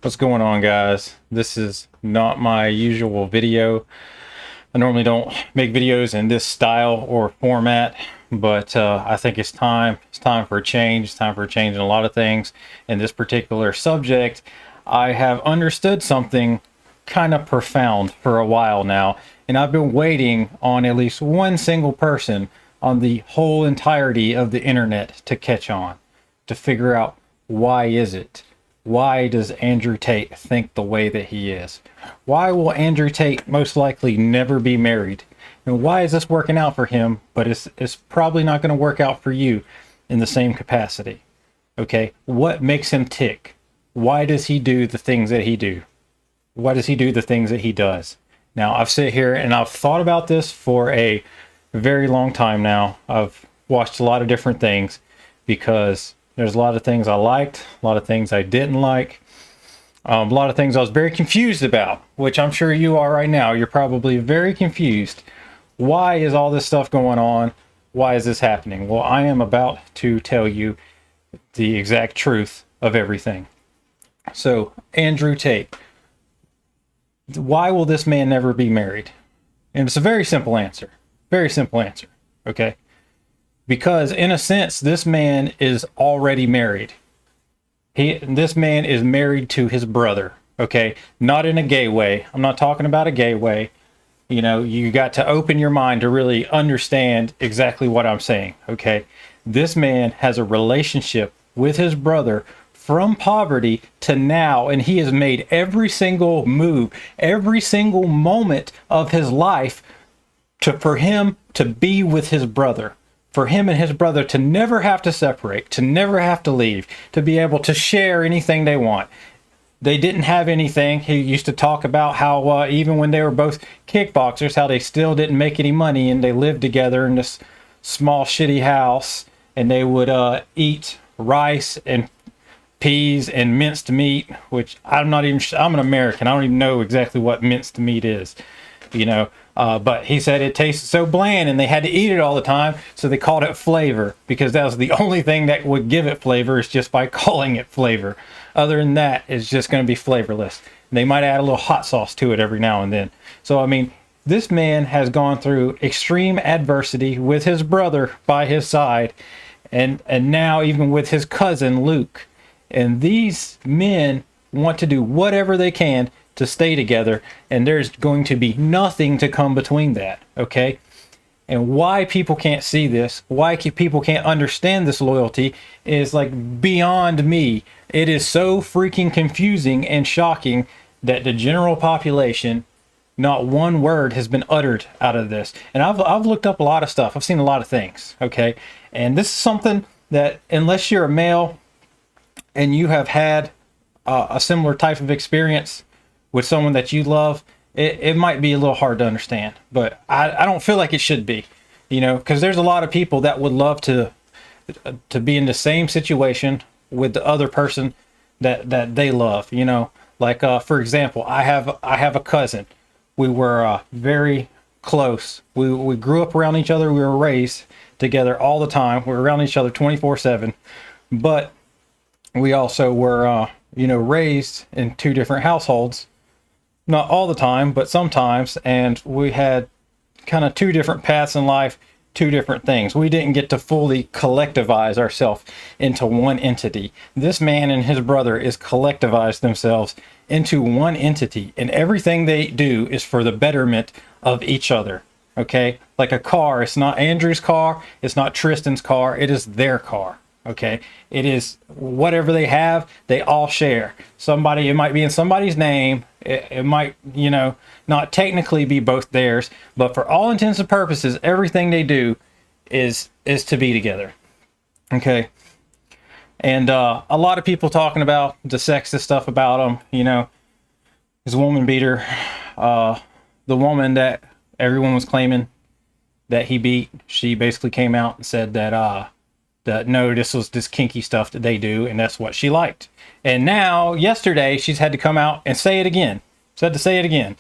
What's going on, guys? This is not my usual video. I normally don't make videos in this style or format, but I think it's time. It's time for a change. It's time for a change in a lot of things. In this particular subject, I have understood something kind of profound for a while now, and I've been waiting on at least one single person on the whole entirety of the internet to catch on, to figure out why is it. Why does Andrew Tate think the way that he is? Why will Andrew Tate most likely never be married? And why is this working out for him, but it's probably not going to work out for you in the same capacity? Okay, what makes him tick? Why does he do the things that he do? Why does he do the things that he does? Now, I've sat here and I've thought about this for a very long time now. I've watched a lot of different things because there's a lot of things I liked, a lot of things I didn't like, a lot of things I was very confused about, which I'm sure you are right now. You're probably very confused. Why is all this stuff going on? Why is this happening? Well, I am about to tell you the exact truth of everything. So, Andrew Tate, why will this man never be married? And it's a very simple answer. Very simple answer, okay? Because in a sense, this man is already married. This man is married to his brother, okay? Not in a gay way. I'm not talking about a gay way. You know, you got to open your mind to really understand exactly what I'm saying, okay? This man has a relationship with his brother from poverty to now, and he has made every single move, every single moment of his life for him to be with his brother. For him and his brother to never have to separate, to never have to leave, to be able to share anything they want. They didn't have anything. He used to talk about how even when they were both kickboxers, how they still didn't make any money, and they lived together in this small shitty house, and they would eat rice and peas and minced meat, which I'm not even I'm an American. I don't even know exactly what minced meat is, you know. But he said it tasted so bland and they had to eat it all the time, so they called it flavor, because that was the only thing that would give it flavor, is just by calling it flavor. Other than that, it's just going to be flavorless. And they might add a little hot sauce to it every now and then. So, I mean, this man has gone through extreme adversity with his brother by his side, and now even with his cousin Luke. And these men want to do whatever they can to stay together, and there's going to be nothing to come between that, okay? And why people can't see this, why people can't understand this loyalty, is like beyond me. It is so freaking confusing and shocking that the general population, not one word has been uttered out of this. And I've looked up a lot of stuff. I've seen a lot of things, okay? And this is something that, unless you're a male and you have had a similar type of experience with someone that you love, it might be a little hard to understand. But I don't feel like it should be, you know, because there's a lot of people that would love to be in the same situation with the other person that they love, you know. Like for example, I have a cousin. We were very close. We grew up around each other. We were raised together all the time. We were around each other 24/7. But we also were raised in two different households. Not all the time, but sometimes, and we had kind of two different paths in life, two different things. We didn't get to fully collectivize ourselves into one entity. This man and his brother is collectivized themselves into one entity, and everything they do is for the betterment of each other, okay? Like a car, it's not Andrew's car, it's not Tristan's car, it is their car. Okay, it is whatever they have, they all share. It might be in somebody's name. It might, not technically be both theirs, but for all intents and purposes, everything they do is to be together. Okay, and a lot of people talking about the sexist stuff about him. His woman beater, the woman that everyone was claiming that he beat. She basically came out and said that no, this was this kinky stuff that they do, and that's what she liked. And now, yesterday, she's had to come out and say it again. Said to say it again,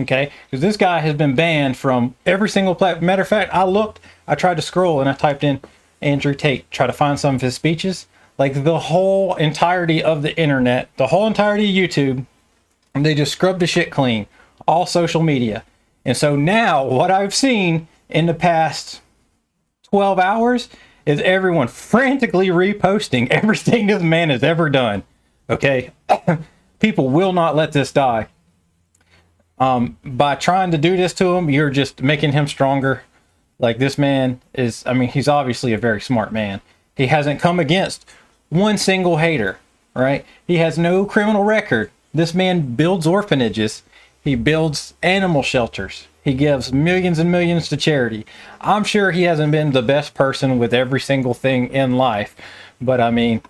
okay? Because this guy has been banned from every single platform. Matter of fact, I tried to scroll, and I typed in Andrew Tate, try to find some of his speeches. Like the whole entirety of the internet, the whole entirety of YouTube, and they just scrubbed the shit clean, all social media. And so now what I've seen in the past 12 hours is everyone frantically reposting everything this man has ever done. Okay? People will not let this die. By trying to do this to him, you're just making him stronger. Like, this man is, I mean, he's obviously a very smart man. He hasn't come against one single hater, right? He has no criminal record. This man builds orphanages. He builds animal shelters. He gives millions and millions to charity. I'm sure he hasn't been the best person with every single thing in life. But I mean,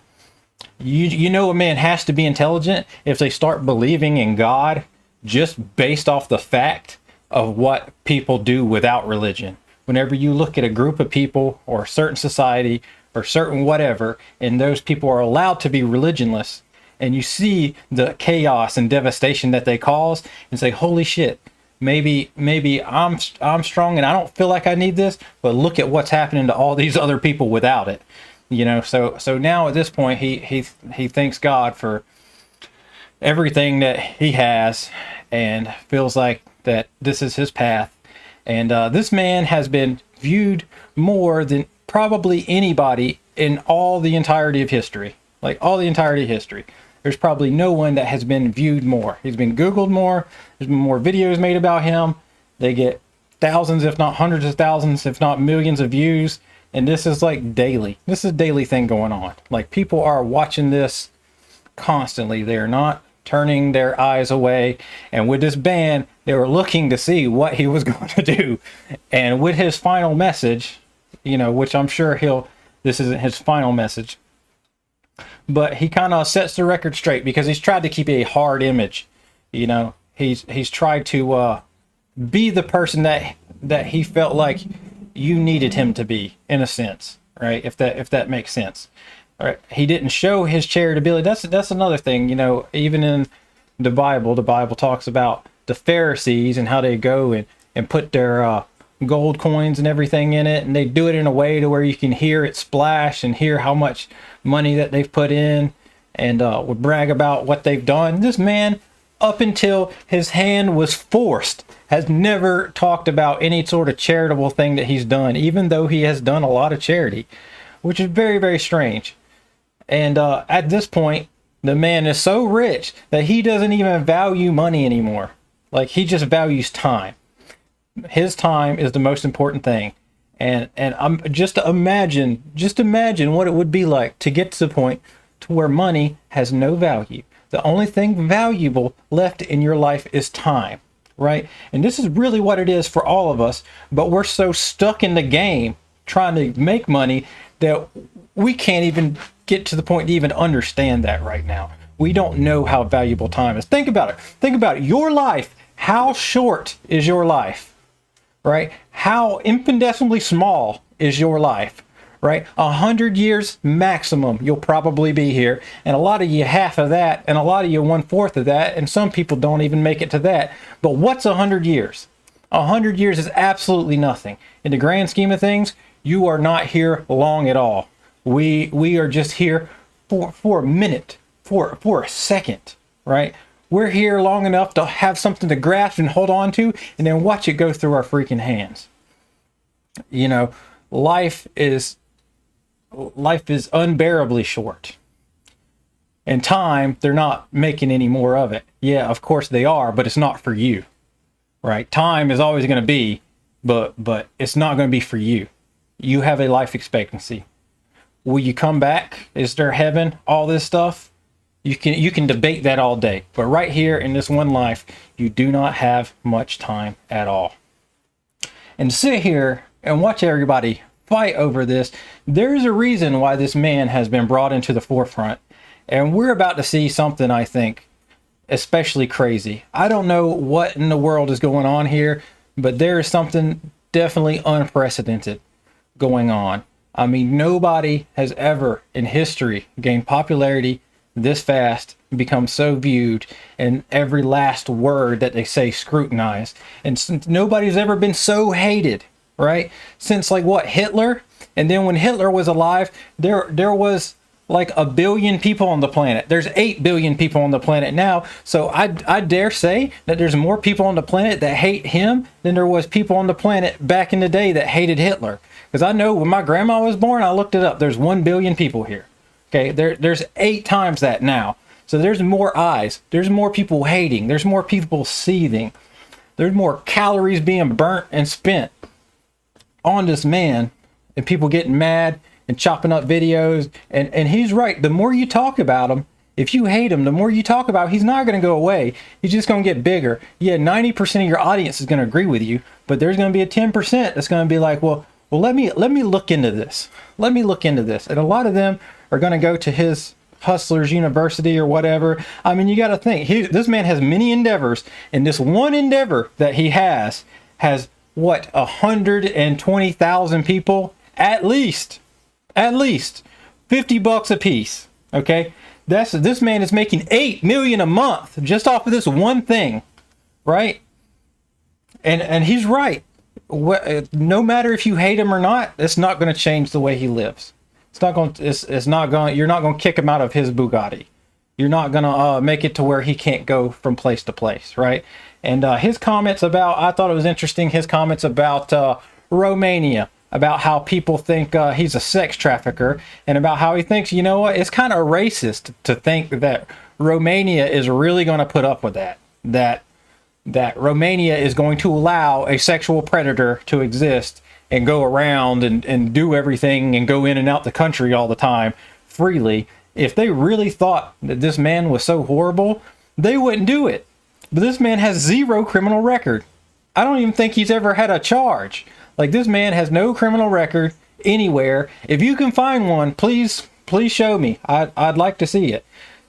you know a man has to be intelligent if they start believing in God just based off the fact of what people do without religion. Whenever you look at a group of people or a certain society or certain whatever, and those people are allowed to be religionless, and you see the chaos and devastation that they cause, and say, holy shit, maybe I'm strong and I don't feel like I need this, but look at what's happening to all these other people without it. You know, so now at this point he thanks God for everything that he has and feels like that this is his path. And this man has been viewed more than probably anybody in all the entirety of history. Like, all the entirety of history. There's probably no one that has been viewed more. He's been Googled more. There's been more videos made about him. They get thousands, if not hundreds of thousands, if not millions of views. And this is like daily. This is a daily thing going on. Like, people are watching this constantly. They are not turning their eyes away. And with this ban, they were looking to see what he was going to do. And with his final message, you know, which I'm sure this isn't his final message, but he kind of sets the record straight because he's tried to keep a hard image. You know, he's tried to be the person that he felt like you needed him to be, in a sense, right? If that makes sense. All right. He didn't show his charitability. That's another thing, you know, even in the Bible talks about the Pharisees and how they go and put their gold coins and everything in it, and they do it in a way to where you can hear it splash and hear how much money that they've put in, and would brag about what they've done. This man, up until his hand was forced, has never talked about any sort of charitable thing that he's done, even though he has done a lot of charity, which is very, very strange. And at this point, the man is so rich that he doesn't even value money anymore. Like, he just values time. His time is the most important thing. And I'm just imagine what it would be like to get to the point to where money has no value. The only thing valuable left in your life is time, right? And this is really what it is for all of us, but we're so stuck in the game trying to make money that we can't even get to the point to even understand that right now. We don't know how valuable time is. Think about it. Think about it. Your life, how short is your life? Right? How infinitesimally small is your life? Right? 100 years maximum you'll probably be here, and a lot of you half of that, and a lot of you 1/4 of that, and some people don't even make it to that. But what's 100 years? 100 years is absolutely nothing. In the grand scheme of things, you are not here long at all. We are just here for a minute, for a second, right? We're here long enough to have something to grasp and hold on to, and then watch it go through our freaking hands. You know, life is unbearably short. And time, they're not making any more of it. Yeah, of course they are, but it's not for you, right? Time is always going to be, but it's not going to be for you. You have a life expectancy. Will you come back? Is there heaven? All this stuff. You can debate that all day. But right here in this one life, you do not have much time at all. And to sit here and watch everybody fight over this, there's a reason why this man has been brought into the forefront. And we're about to see something, I think, especially crazy. I don't know what in the world is going on here, but there is something definitely unprecedented going on. I mean, nobody has ever in history gained popularity this fast, become so viewed, and every last word that they say scrutinized. And since nobody's ever been so hated, right? Since, like, what, Hitler? And then when Hitler was alive, there was like 1 billion people on the planet. There's 8 billion people on the planet now. So I dare say that there's more people on the planet that hate him than there was people on the planet back in the day that hated Hitler. Because I know when my grandma was born, I looked it up. There's 1 billion people here. Okay, there's 8 times that now. So there's more eyes. There's more people hating. There's more people seething. There's more calories being burnt and spent on this man, and people getting mad and chopping up videos. And he's right. The more you talk about him, if you hate him, the more you talk about him, he's not going to go away. He's just going to get bigger. Yeah, 90% of your audience is going to agree with you, but there's going to be a 10% that's going to be like, well, let me look into this. Let me look into this. And a lot of them are going to go to his Hustlers University or whatever. I mean, you got to think, this man has many endeavors, and this one endeavor that he has what, 120,000 people at least $50 a piece. Okay, this man is making $8 million a month just off of this one thing, right? And he's right. No matter if you hate him or not, it's not going to change the way he lives. It's not going. It's not going. You're not going to kick him out of his Bugatti. You're not going to make it to where he can't go from place to place, right? And his comments about, I thought it was interesting. His comments about Romania, about how people think he's a sex trafficker, and about how he thinks, you know what, it's kind of racist to think that Romania is really going to put up with that Romania is going to allow a sexual predator to exist and go around and do everything and go in and out the country all the time freely. If they really thought that this man was so horrible, they wouldn't do it. But this man has 0 criminal record. I don't even think he's ever had a charge. Like, this man has no criminal record anywhere. If you can find one, please show me. I'd like to see it.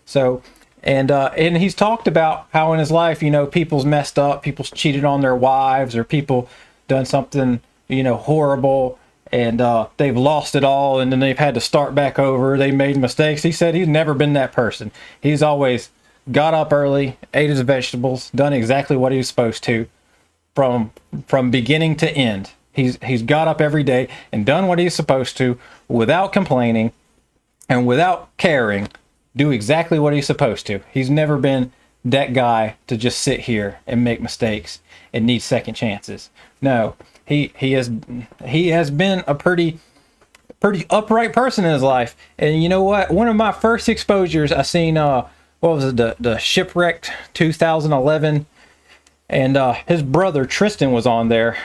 So, and he's talked about how in his life, you know, people's messed up, people's cheated on their wives, or people done something, you know, horrible, and they've lost it all, and then they've had to start back over. They made mistakes. He said he's never been that person. He's always got up early, ate his vegetables, done exactly what he was supposed to from beginning to end. He's got up every day and done what he's supposed to without complaining and without caring. Do exactly what he's supposed to. He's never been that guy to just sit here and make mistakes and need second chances. No, he has been a pretty upright person in his life. And you know what? One of my first exposures, I seen what was it, the Shipwrecked 2011, and his brother Tristan was on there,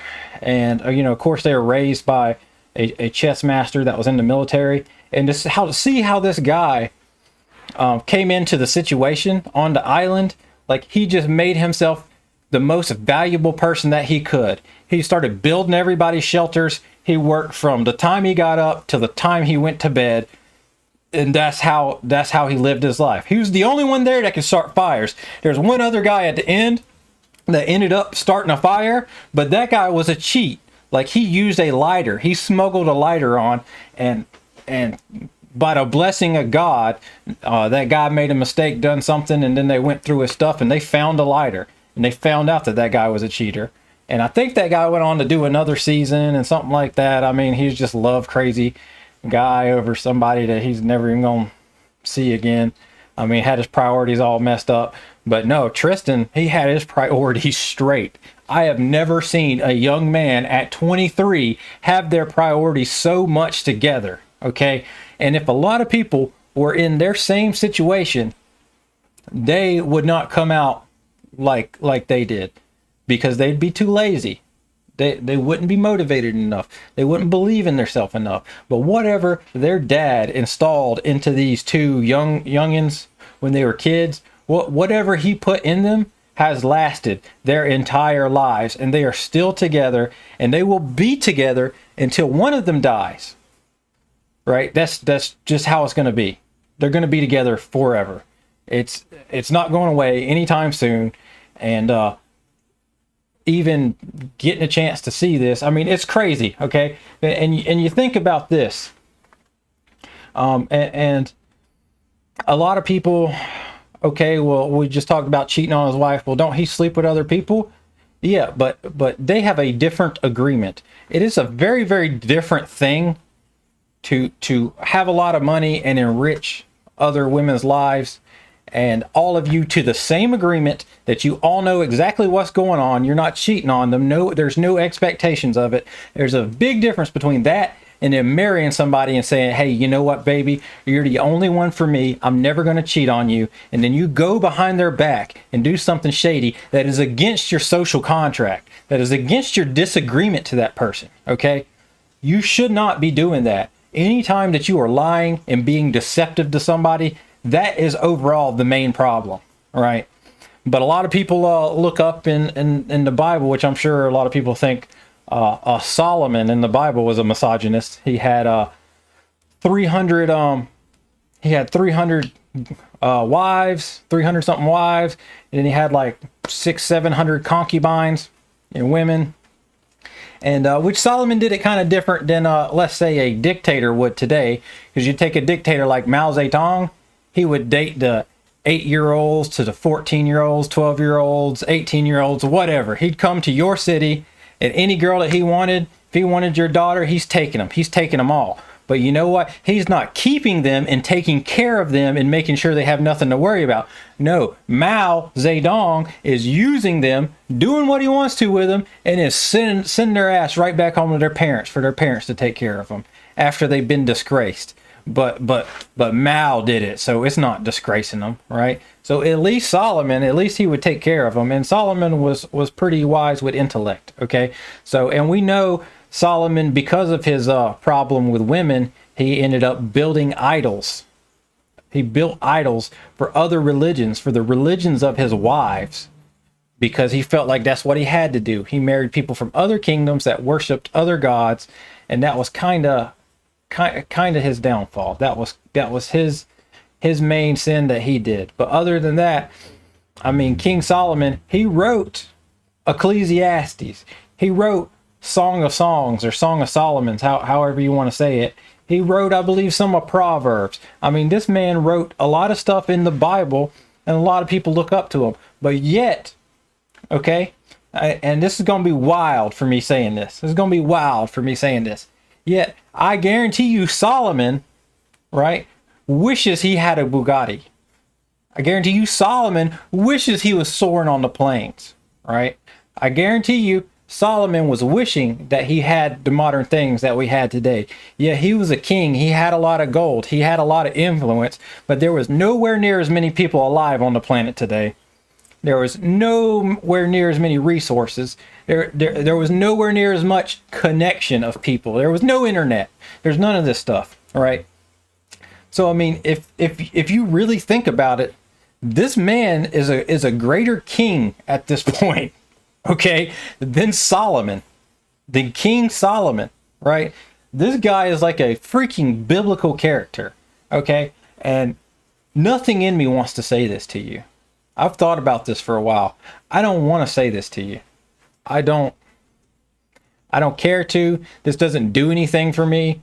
and you know, of course, they were raised by a chess master that was in the military, and just how to see how this guy came into the situation on the island. Like, he just made himself the most valuable person that he could. He started building everybody's shelters. He worked from the time he got up to the time he went to bed, and that's how he lived his life. He was the only one there that could start fires. There's one other guy at the end that ended up starting a fire, but that guy was a cheat. Like, he used a lighter. He smuggled a lighter on, and by the blessing of God, that guy made a mistake, done something, and then they went through his stuff and they found a lighter, and they found out that guy was a cheater. And I think that guy went on to do another season and something like that. I mean, he's just love crazy guy over somebody that he's never even gonna see again. I mean, had his priorities all messed up. But no, Tristan, he had his priorities straight. I have never seen a young man at 23 have their priorities so much together. Okay. And if a lot of people were in their same situation, they would not come out like they did, because they'd be too lazy. They wouldn't be motivated enough. They wouldn't believe in themselves enough. But whatever their dad installed into these two youngins when they were kids, whatever he put in them has lasted their entire lives, and they are still together, and they will be together until one of them dies. Right? That's just how it's going to be. They're going to be together forever. It's not going away anytime soon. And even getting a chance to see this, I mean, it's crazy. Okay, and you think about this, and a lot of people. Okay, well, we just talked about cheating on his wife. Well, don't he sleep with other people? Yeah, but they have a different agreement. It is a very, very different thing to have a lot of money and enrich other women's lives, and all of you to the same agreement that you all know exactly what's going on. You're not cheating on them. No, there's no expectations of it. There's a big difference between that and then marrying somebody and saying, hey, you know what, baby, you're the only one for me. I'm never going to cheat on you. And then you go behind their back and do something shady that is against your social contract, that is against your disagreement to that person. Okay? You should not be doing that. Anytime that you are lying and being deceptive to somebody, that is overall the main problem, right? But a lot of people look up in the Bible, which I'm sure a lot of people think Solomon in the Bible was a misogynist. He had 300 wives, 300 something wives, and then he had like 600-700 concubines and women. And which Solomon did it kind of different than let's say a dictator would today, because you take a dictator like Mao Zedong, he would date the 8-year-olds to the 14-year-olds, 12-year-olds, 18-year-olds, whatever. He'd come to your city, and any girl that he wanted, if he wanted your daughter, he's taking them. He's taking them all. But you know what? He's not keeping them and taking care of them and making sure they have nothing to worry about. No, Mao Zedong is using them, doing what he wants to with them, and is sending their ass right back home to their parents for their parents to take care of them after they've been disgraced. But Mao did it, so it's not disgracing them, right? So at least Solomon, at least he would take care of them, and Solomon was pretty wise with intellect, okay? So, and we know Solomon, because of his problem with women, he ended up building idols. He built idols for other religions, for the religions of his wives, because he felt like that's what he had to do. He married people from other kingdoms that worshipped other gods, and that was kind of his downfall. That was his main sin that he did. But other than that, I mean, King Solomon, he wrote Ecclesiastes. He wrote Song of Songs or Song of Solomon's, however you want to say it. He wrote, I believe, some of Proverbs. I mean, this man wrote a lot of stuff in the Bible, and a lot of people look up to him. But yet, okay, and this is going to be wild for me saying this. This is going to be wild for me saying this. Yet, I guarantee you Solomon, right, wishes he had a Bugatti. I guarantee you Solomon wishes he was soaring on the plains, right? I guarantee you Solomon was wishing that he had the modern things that we had today. Yeah, he was a king. He had a lot of gold. He had a lot of influence, but there was nowhere near as many people alive on the planet today. There was nowhere near as many resources. There was nowhere near as much connection of people. There was no internet. There's none of this stuff, all right? So, I mean, if you really think about it, this man is a greater king at this point, okay, than Solomon, than King Solomon, right? This guy is like a freaking biblical character, okay? And nothing in me wants to say this to you. I've thought about this for a while. I don't want to say this to you. I don't care to. This doesn't do anything for me.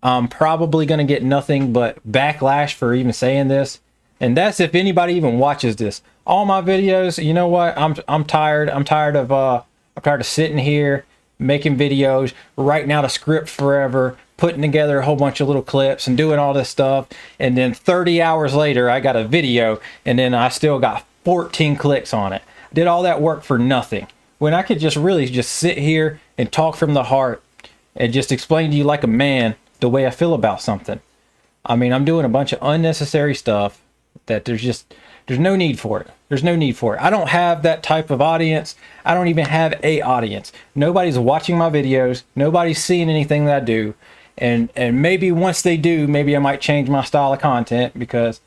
I'm probably going to get nothing but backlash for even saying this. And that's if anybody even watches this. All my videos, you know what? I'm tired. I'm tired of sitting here making videos, writing out a script forever, putting together a whole bunch of little clips and doing all this stuff. And then 30 hours later, I got a video and then I still got 14 clicks on it. I did all that work for nothing. When I could just really just sit here and talk from the heart and just explain to you like a man the way I feel about something. I mean, I'm doing a bunch of unnecessary stuff that there's no need for it. There's no need for it. I don't have that type of audience. I don't even have a audience. Nobody's watching my videos. Nobody's seeing anything that I do. And maybe once they do, maybe I might change my style of content because,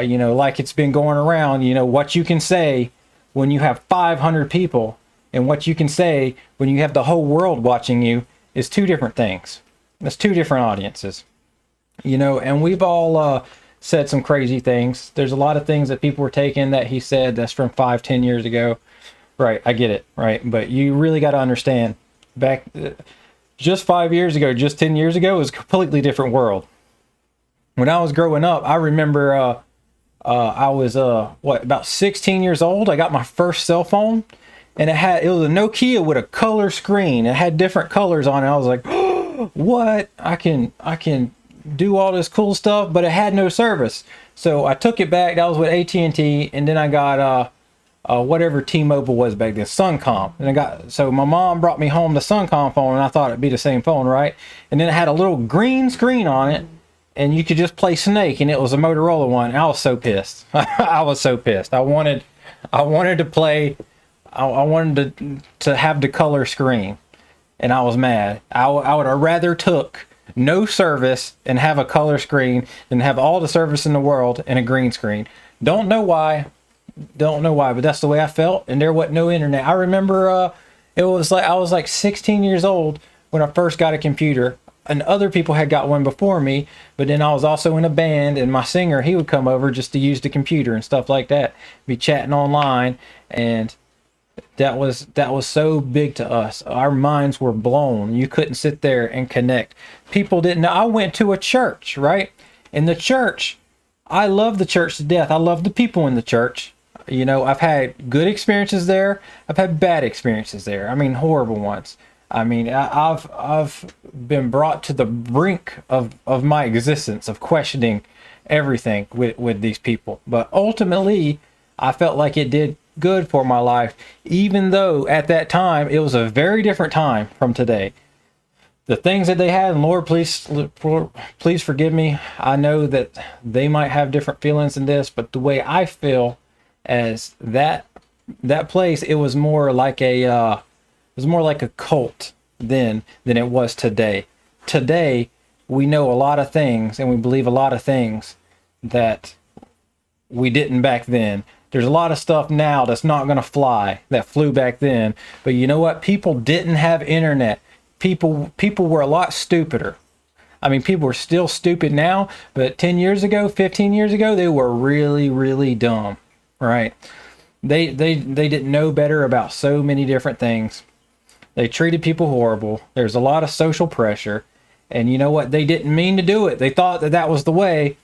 you know, like it's been going around, you know, what you can say when you have 500 people and what you can say when you have the whole world watching you is two different things. That's two different audiences, you know, and we've all said some crazy things. There's a lot of things that people were taking that he said that's from 5-10 years ago. Right, I get it, right? But you really got to understand, back just 5 years ago, just 10 years ago, it was a completely different world. When I was growing up, I remember I was about 16 years old. I got my first cell phone, and it was a Nokia with a color screen. It had different colors on it. I was like, what? I can do all this cool stuff, but it had no service. So I took it back. That was with AT&T, and then I got whatever T-Mobile was back then, Suncom. And so my mom brought me home the Suncom phone, and I thought it'd be the same phone, right? And then it had a little green screen on it, and you could just play Snake, and it was a Motorola one. And I was so pissed. I was so pissed. I wanted to play. I wanted to have the color screen, and I was mad. I would have rather took no service and have a color screen than have all the service in the world and a green screen. Don't know why, but that's the way I felt. And there wasn't no internet. I remember it was like I was like 16 years old when I first got a computer, and other people had got one before me. But then I was also in a band, and my singer, he would come over just to use the computer and stuff like that, be chatting online, and that was so big to us. Our minds were blown. You couldn't sit there and connect. People didn't know. I went to a church, right? In the church, I love the church to death. I love the people in the church. You know, I've had good experiences there. I've had bad experiences there. I mean, horrible ones. I mean, I've been brought to the brink of my existence, of questioning everything with these people. But ultimately, I felt like it did good for my life, even though at that time it was a very different time from today. The things that they had, and Lord, please forgive me. I know that they might have different feelings in this, but the way I feel as that place, it was more like a cult then than it was today. Today, we know a lot of things and we believe a lot of things that we didn't back then. There's a lot of stuff now that's not going to fly that flew back then. But you know what? People didn't have internet. People were a lot stupider. I mean, people are still stupid now, but 10 years ago, 15 years ago, they were really, really dumb, right? They didn't know better about so many different things. They treated people horrible. There's a lot of social pressure. And you know what? They didn't mean to do it. They thought that was the way.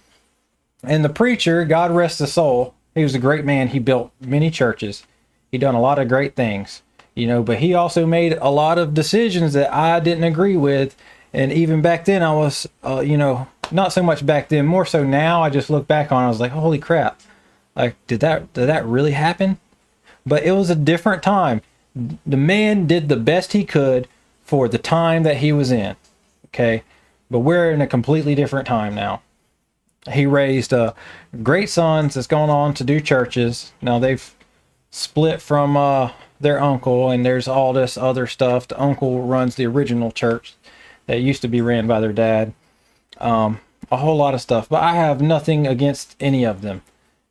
And the preacher, God rest his soul, he was a great man. He built many churches. He done a lot of great things, you know, but he also made a lot of decisions that I didn't agree with. And even back then I was, you know, not so much back then, more so now. I just look back on it, I was like, holy crap. Like, did that really happen? But it was a different time. The man did the best he could for the time that he was in. Okay. But we're in a completely different time now. He raised great sons that's gone on to do churches. Now they've split from their uncle, and there's all this other stuff. The uncle runs the original church that used to be ran by their dad. A whole lot of stuff. But I have nothing against any of them.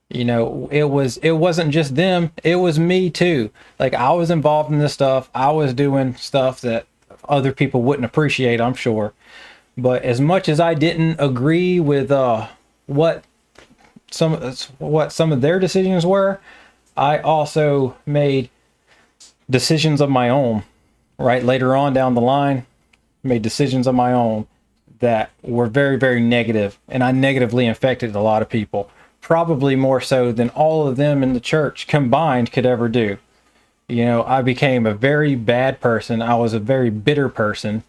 You know, it wasn't just them. It was me too. Like, I was involved in this stuff. I was doing stuff that other people wouldn't appreciate, I'm sure. But as much as I didn't agree with what some of their decisions were, I also made decisions of my own, right? Later on down the line, made decisions of my own that were very, very negative, and I negatively affected a lot of people, probably more so than all of them in the church combined could ever do. You know, I became a very bad person. I was a very bitter person.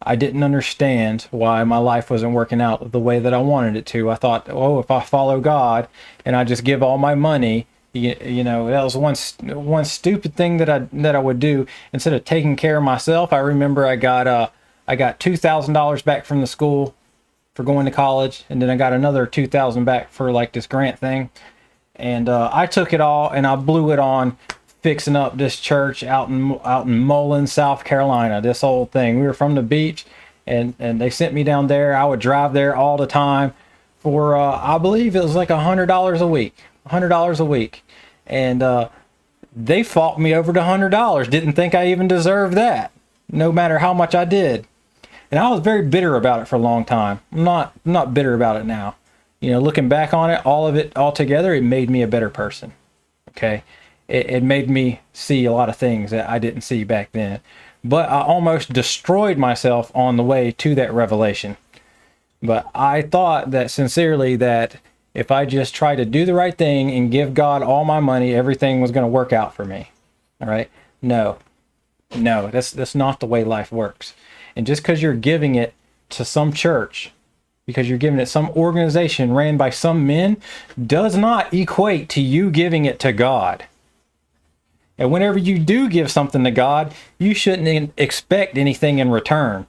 I didn't understand why my life wasn't working out the way that I wanted it to. I thought, oh, if I follow God and I just give all my money, you know, that was one stupid thing that I would do. Instead of taking care of myself, I remember I got $2,000 back from the school for going to college, and then I got another $2,000 back for like this grant thing, and I took it all and I blew it on fixing up this church out in Mullins, South Carolina. This whole thing. We were from the beach, and they sent me down there. I would drive there all the time for I believe it was like $100 a week. $100 a week, and they fought me over the $100. Didn't think I even deserved that, no matter how much I did. And I was very bitter about it for a long time. I'm not bitter about it now. You know, looking back on it, all of it all together, it made me a better person. Okay. It made me see a lot of things that I didn't see back then. But I almost destroyed myself on the way to that revelation. But I thought that sincerely that if I just tried to do the right thing and give God all my money, everything was going to work out for me. All right? No, that's not the way life works. And just because you're giving it to some church, because you're giving it some organization ran by some men, does not equate to you giving it to God. And whenever you do give something to God, you shouldn't expect anything in return.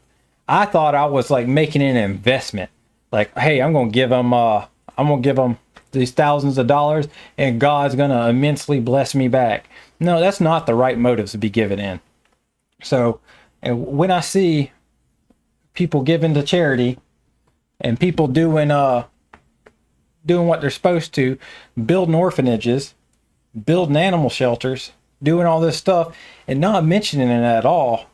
I thought I was like making an investment. Like, hey, I'm going to give them these thousands of dollars and God's going to immensely bless me back. No, that's not the right motives to be given in. So, and when I see people giving to charity and people doing what they're supposed to, building orphanages, building animal shelters, doing all this stuff and not mentioning it at all,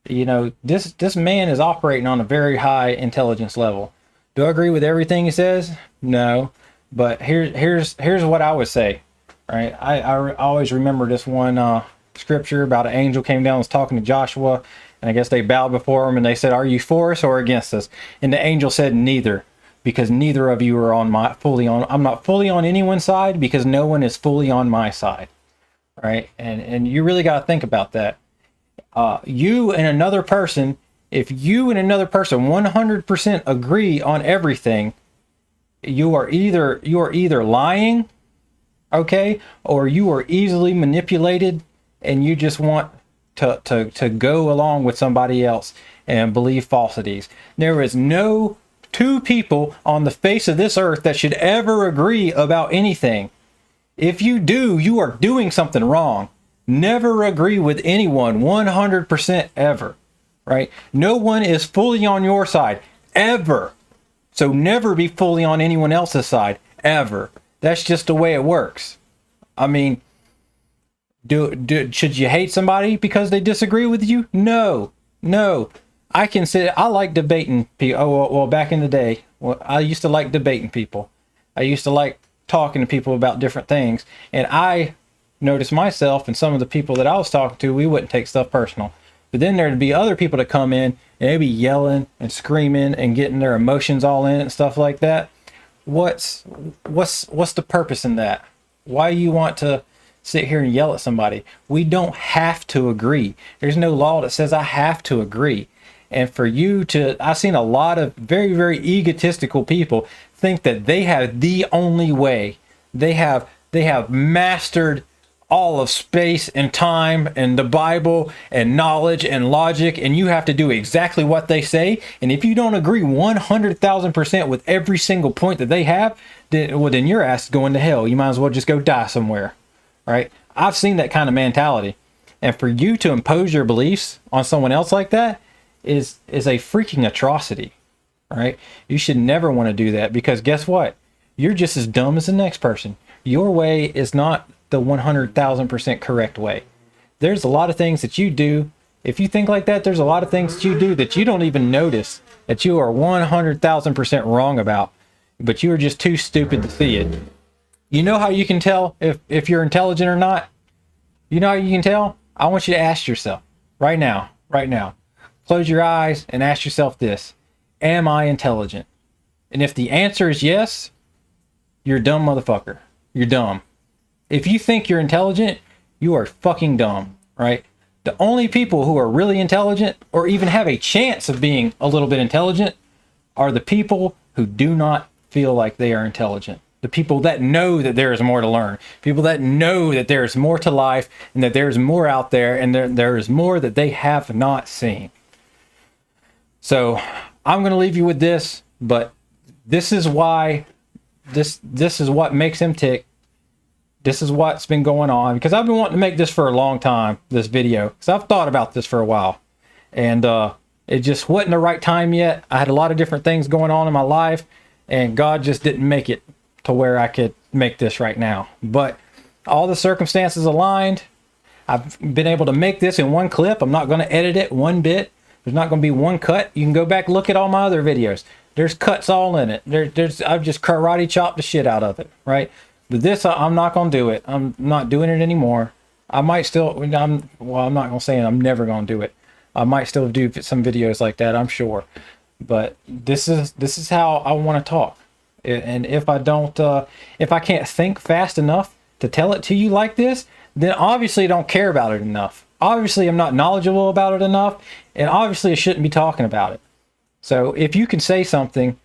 you know, this man is operating on a very high intelligence level. Do I agree with everything he says? No, but here's what I would say. Right, I always remember this one scripture about an angel came down and was talking to Joshua, and I guess they bowed before him and they said, "Are you for us or against us?" And the angel said, "Neither, because neither of you are I'm not fully on anyone's side, because no one is fully on my side." Right, and you really got to think about that. You and another person, if you and another person 100% agree on everything, you are either lying, okay, or you are easily manipulated, and you just want to go along with somebody else and believe falsities. There is no two people on the face of this earth that should ever agree about anything. If you do, you are doing something wrong. Never agree with anyone 100% ever, right? No one is fully on your side, ever. So never be fully on anyone else's side, ever. That's just the way it works. I mean, should you hate somebody because they disagree with you? No. I like debating people. Oh, well, back in the day, I used to like debating people. I used to like talking to people about different things, and I noticed myself and some of the people that I was talking to, we wouldn't take stuff personal. But then there'd be other people that come in and they'd be yelling and screaming and getting their emotions all in it and stuff like that. What's the purpose in that? Why you want to sit here and yell at somebody? We don't have to agree. There's no law that says I have to agree. And for you to, I've seen a lot of very, very egotistical people think that they have the only way. They have mastered all of space and time and the Bible and knowledge and logic, and you have to do exactly what they say. And if you don't agree 100,000% with every single point that they have, then your ass is going to hell. You might as well just go die somewhere, right? I've seen that kind of mentality. And for you to impose your beliefs on someone else like that is a freaking atrocity, right? You should never want to do that, because guess what? You're just as dumb as the next person. Your way is not the 100,000% correct way. There's a lot of things that you do. If you think like that, there's a lot of things that you do that you don't even notice that you are 100,000% wrong about, but you are just too stupid to see it. You know how you can tell if you're intelligent or not? You know how you can tell? I want you to ask yourself right now. Close your eyes and ask yourself this. Am I intelligent? And if the answer is yes, you're a dumb motherfucker. You're dumb. If you think you're intelligent, you are fucking dumb, right? The only people who are really intelligent, or even have a chance of being a little bit intelligent, are the people who do not feel like they are intelligent. The people that know that there is more to learn. People that know that there is more to life, and that there is more out there, and there is more that they have not seen. So I'm going to leave you with this, but this is why, this is what makes him tick. This is what's been going on, because I've been wanting to make this for a long time, this video, because I've thought about this for a while, and it just wasn't the right time yet. I had a lot of different things going on in my life, and God just didn't make it to where I could make this right now. But all the circumstances aligned. I've been able to make this in one clip. I'm not going to edit it one bit. There's not going to be one cut. You can go back and look at all my other videos. There's cuts all in it. I've just karate chopped the shit out of it, right? But this, I'm not going to do it. I'm not doing it anymore. I might still, I'm not going to say I'm never going to do it. I might still do some videos like that, I'm sure. But this is how I want to talk. And if I don't, if I can't think fast enough to tell it to you like this, then obviously I don't care about it enough. obviously I'm not knowledgeable about it enough, and obviously I shouldn't be talking about it. So if you can say something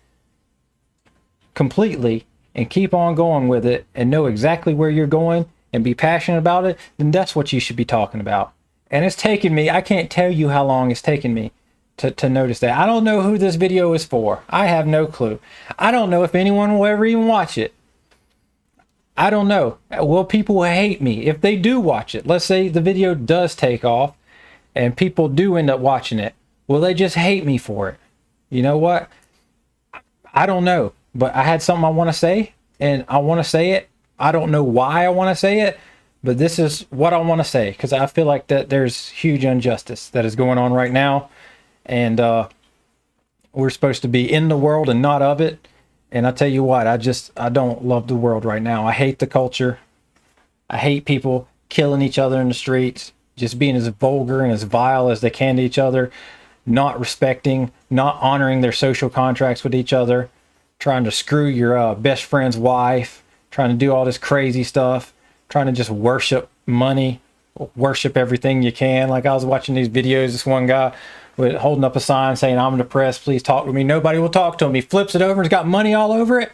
completely and keep on going with it and know exactly where you're going and be passionate about it, then that's what you should be talking about. And it's taken me, I can't tell you how long it's taken me to notice that. I don't know who this video is for. I have no clue. I don't know if anyone will ever even watch it. I don't know. Will people hate me if they do watch it? Let's say the video does take off and people do end up watching it. Will they just hate me for it? You know what? I don't know. But I had something I want to say, and I want to say it. I don't know why I want to say it, but this is what I want to say, because I feel like that there's huge injustice that is going on right now, and we're supposed to be in the world and not of it. And I tell you what, I don't love the world right now. I hate the culture. I hate people killing each other in the streets, just being as vulgar and as vile as they can to each other, not respecting, not honoring their social contracts with each other, trying to screw your best friend's wife, trying to do all this crazy stuff, trying to just worship money, worship everything you can. Like I was watching these videos, this one guy with holding up a sign saying, "I'm depressed, please talk to me." Nobody will talk to him. He flips it over and it's got money all over it.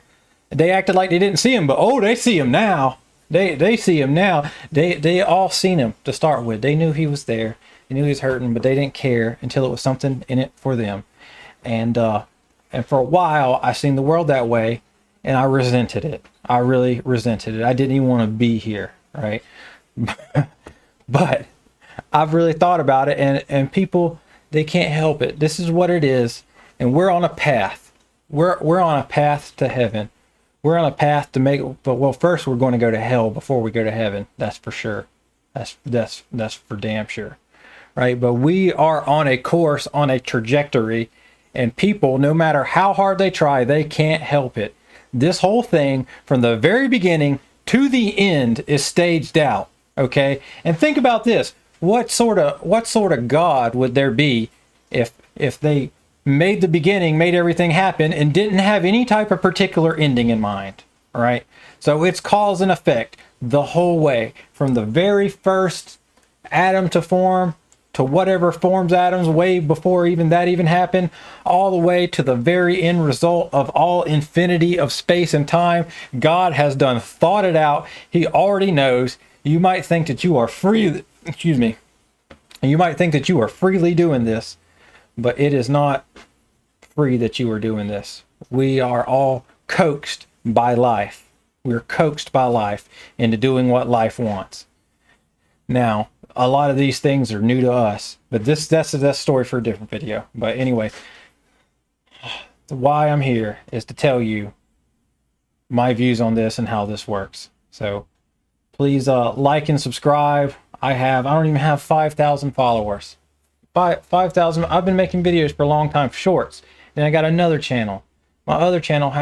They acted like they didn't see him, but oh, they see him now. They see him now. They all seen him to start with. They knew he was there. They knew he was hurting, but they didn't care until it was something in it for them. And for a while, I seen the world that way, and I resented it. I really resented it. I didn't even want to be here, right? But I've really thought about it, and people, they can't help it. This is what it is, and we're on a path. We're on a path to heaven. We're on a path to make. But well, first we're going to go to hell before we go to heaven. That's for sure. That's for damn sure, right? But we are on a course, on a trajectory, and people, no matter how hard they try, they can't help it. This whole thing, from the very beginning to the end, is staged out. Okay, and think about this. What sort of God would there be if they made the beginning, made everything happen, and didn't have any type of particular ending in mind? All right, so it's cause and effect the whole way, from the very first atom to form to whatever forms atoms way before even that even happened, all the way to the very end result of all infinity of space and time. God has done thought it out. He already knows. You might think that you are free, excuse me, you might think that you are freely doing this, but it is not free that you are doing this. We are all coaxed by life. We're coaxed by life into doing what life wants. Now, a lot of these things are new to us, but that's a story for a different video. But anyway, why I'm here is to tell you my views on this and how this works. So please like and subscribe. I don't even have 5,000 followers. 5,000. I've been making videos for a long time, shorts. Then I got another channel. My other channel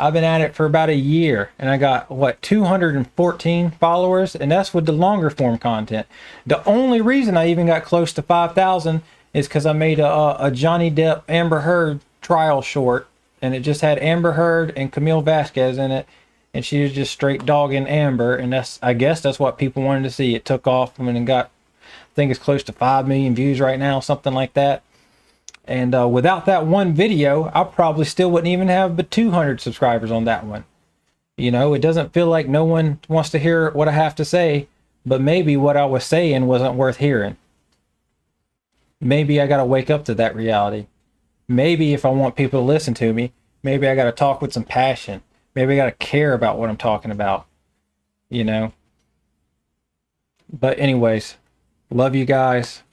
I've been at it for about a year, and I got, 214 followers, and that's with the longer form content. The only reason I even got close to 5,000 is because I made a Johnny Depp Amber Heard trial short, and it just had Amber Heard and Camille Vasquez in it, and she was just straight dogging Amber, and I guess that's what people wanted to see. It took off, and it got, I think it's close to 5 million views right now, something like that. And without that one video, I probably still wouldn't even have but 200 subscribers on that one. You know, it doesn't feel like no one wants to hear what I have to say, but maybe what I was saying wasn't worth hearing. Maybe I got to wake up to that reality. Maybe if I want people to listen to me, maybe I got to talk with some passion. Maybe I got to care about what I'm talking about, you know. But anyways, love you guys.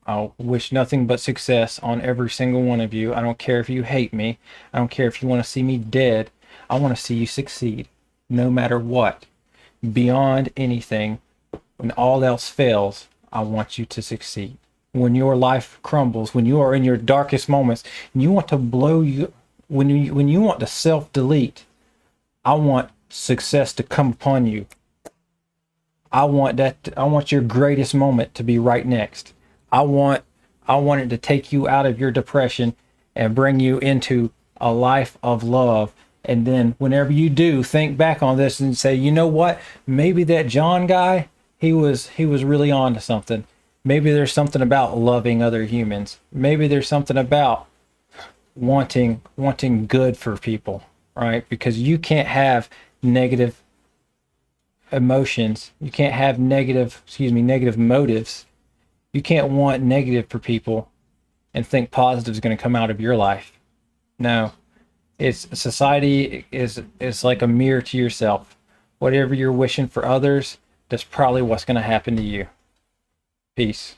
I wish nothing but success on every single one of you. I don't care if you hate me. I don't care if you want to see me dead. I want to see you succeed, no matter what. Beyond anything, when all else fails, I want you to succeed. When your life crumbles, when you are in your darkest moments, and you want to blow you, when you want to self-delete, I want success to come upon you. I want your greatest moment to be right next. I want it to take you out of your depression and bring you into a life of love. And then whenever you do, think back on this and say, you know what? Maybe that John guy, he was really on to something. Maybe there's something about loving other humans. Maybe there's something about wanting good for people, right? Because you can't have negative emotions. You can't have negative motives. You can't want negative for people and think positive is going to come out of your life. No. It's society is like a mirror to yourself. Whatever you're wishing for others, that's probably what's going to happen to you. Peace.